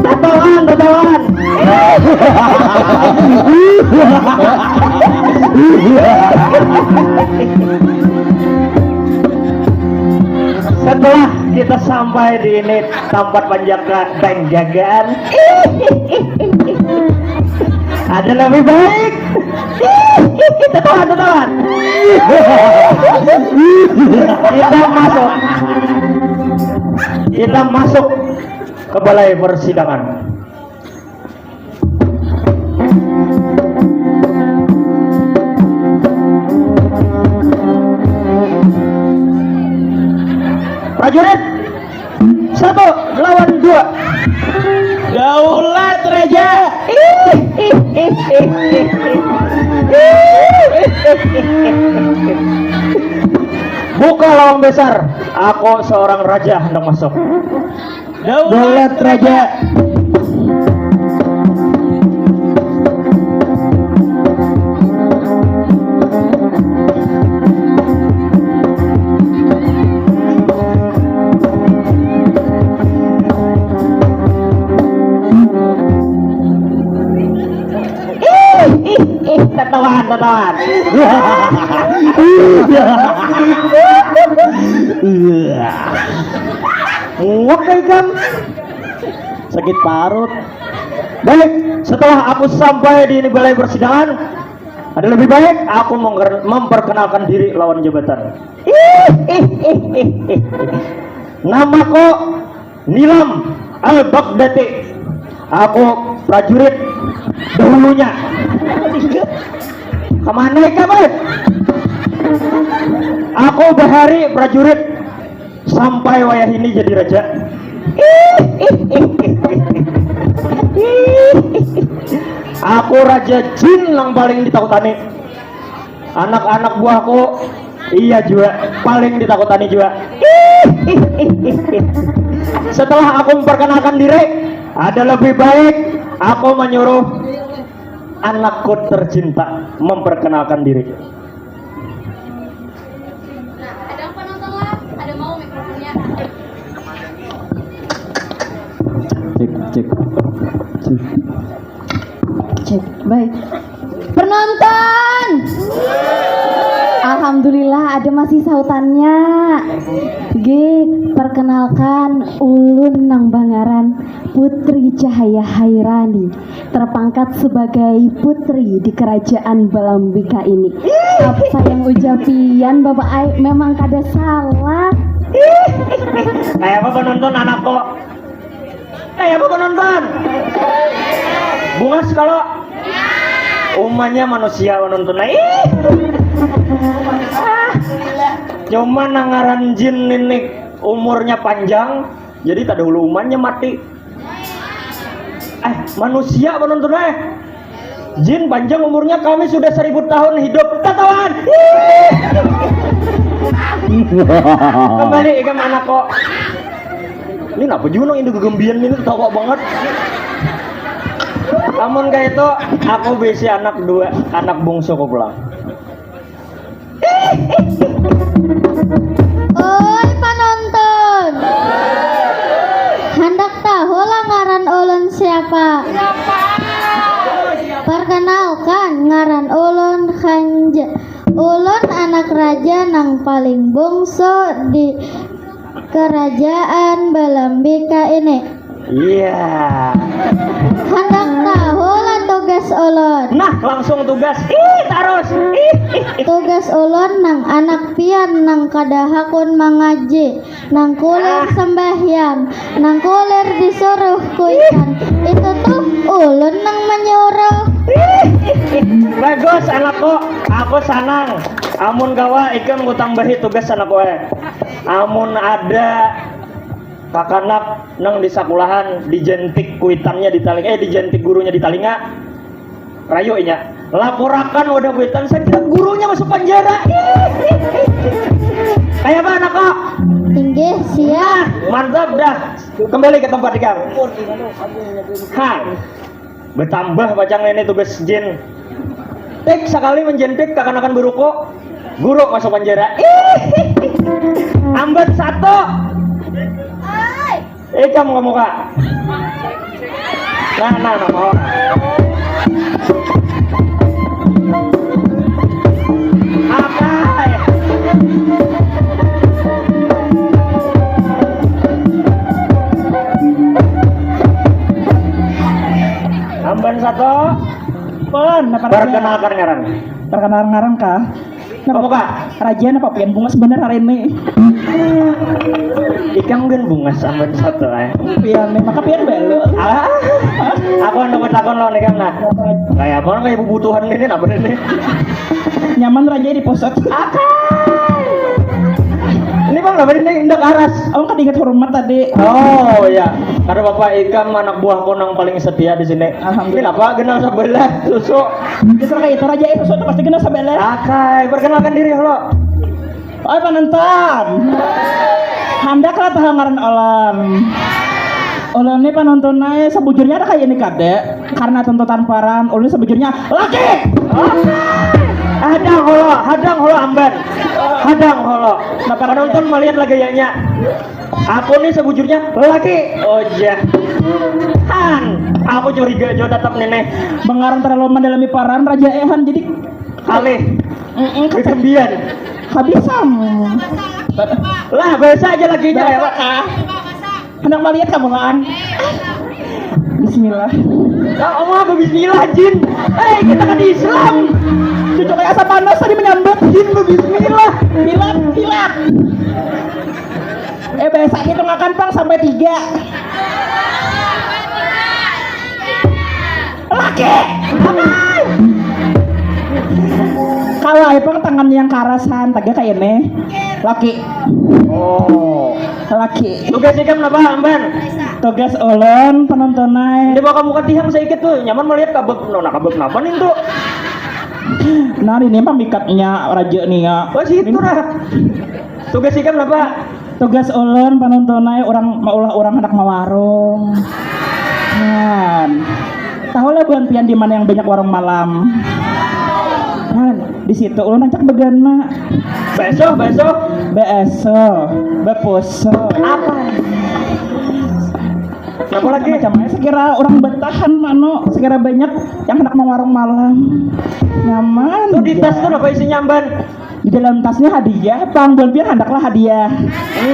Tatawan. Setelah kita sampai di ini tempat penjagaan, ada lebih baik. Tatawan. Kita masuk ke balai persidangan. Prajurit 1 lawan 2. Daulat Raja. Buka lawang besar. Aku seorang raja hendak masuk. Daulat Raja. Tatawan. Oke kan? Sakit parut. Baik, setelah aku sampai di balai persidangan, ada lebih baik aku memperkenalkan diri lawan jabatan. Namaku Nilam Al-Baghdadi. Aku prajurit dahulunya. Kemana kamu? Aku bahari prajurit sampai wayah ini jadi raja. Aku raja jin yang paling ditakutani. Anak-anak buahku iya juga paling ditakutani juga. Setelah aku memperkenalkan diri, ada lebih baik aku menyuruh anakku tercinta memperkenalkan diri. Nah, ada yang penonton lah, ada mau mikrofonnya. Cek, baik. Penonton. Alhamdulillah ada masih sautannya. G, perkenalkan ulun nang Bangaran, Putri Cahaya Hairani, terpangkat sebagai putri di kerajaan Balambika ini. Apa yang ujapian Bapak Ai memang kada salah. Kayak apa penonton anakku? Kayak apa penonton? Bungas kalau umumnya manusia penonton. Cuma nangaran jin ini umurnya panjang, jadi tak ada hulu umannya mati. Manusia penonton jin panjang umurnya, kami sudah 1000 tahun hidup. Tatawan. Kembali ke mana kok? Ini apa junong ini gegembian ini tawa banget. Namun kayak itu aku besi anak bungsu ku pulang. Oi penonton, hendak tahu lah ngaran ulun siapa? Perkenalkan, ngaran ulun Khanja. Ulun anak raja nang paling bungsu di kerajaan Balambika ini. Iya. Hendak tahu lah tugas ulun. Nah, langsung tugas. Terus. Tugas ulun nang anak pian nang kadahakun mengaji, nang kulir sembahyang, nang kulir disuruh kuitan. Itu tuh ulun nang menyuruh. Bagus anakku, aku sanang. Amun gawa ikan ku tambahi tugas anakku Amun ada kakanak nang di sakulahan dijentik kuitannya di talinga, dijentik gurunya di talinga. Rayo inya, laporakan wadah kuitan, saya kira gurunya masuk penjara. Kayak apa anakku? Tinggi siap. Mantap dah. Kembali ke tempat ikam. Bertambah bacang ini tugas jin. Sekali menjentik kekanakan beruko. Guru masuk penjara. Amben 1. Ikam kamu kak. Nah mau. Akai. Amben 1. Pon, apa Perkenalkan ngaran. perkenalan ngarang kah? Kamu kak? Raja apa pian bunga sebenarnya hari ini? Ikam kan bunga sampai 1 Pian, maka pian belo. Aku nunggu takon lo nih kan nah. Kayak apa kayak kebutuhan ini apa ini? Nyaman raja di posat. Ini bang apa ini indak aras. Aku kan ingat hormat tadi. Oh ya, karena bapak Ikam anak buahku yang paling setia di sini. Alhamdulillah. Kenapa kenal sebelah susu? Justru kayak itu raja itu suatu pasti kena sebelah. Akai, perkenalkan diri lo. Oh penonton. Handaklah tahu ngaran olam. Olam ini penontonnya sebujurnya ada kayak ini kade. Karena tuntutan paran, ulun sebujurnya laki. Hadang holo amban. Hadang holo. Nah, penonton melihat lagi gayanya. Aku nih sebujurnya laki. Oh iya. Han, aku curiga jo tetap nenek. Mengarang terlalu mendalami paran raja Ehan jadi Kalih. Kegembian. habisan. Lah, bahasa aja lagi nya ya, Pak. Hendak melihat kamu kan? Bismillah. Kamu apa bismillah jin? Kita kan Islam. Cucu kayak asap panas tadi menyambut Jin bismillah. Hilang. Biasa hitung akan pang sampai 3. Laki. Kalau pang tangan yang karasan, taga kayak ini. Laki. Oh. Laki. Tugas ikam apa, Amban? Tugas ulun penontonnya. Di bawah kamu ketihang sedikit tuh, nyaman melihat kabut. Kabut napa nih tuh? Nah ini pemikatnya raja nih ya. Oh situ lah. Tugas ikam apa? Tugas ulun penontonnya orang maulah orang hendak mawarung. Kan. Tahu lah buan pian di mana yang banyak warung malam. Kan di situ ulun ajak begana. Besok. Beposo. Apa? Apa lagi? Macam-macam sekira orang bertahan mano, sekira banyak yang hendak mawarung malam. Nyaman. Tuh di ya. tas tuh apa isinya Amban? Di dalam tasnya hadiah, Bang. Buan pian hendaklah hadiah.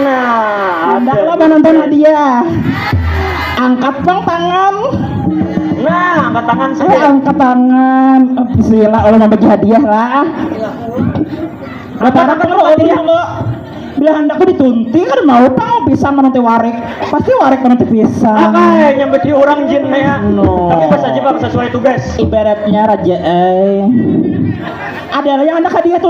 Nah, Hendaklah menonton hadiah. Angkat bang tangan. Nah, angkat tangan saya. Angkat tangan. Bismillah, Allah membagi hadiah lah. Lebaran kan lo bila hendakku ditunti kan mau pang bisa menanti warik. Pasti warik menanti bisa. Apa nyambet di orang jin ya? No. Tapi pas aja bang sesuai tugas. Ibaratnya raja ada yang hendak hadiah tuh.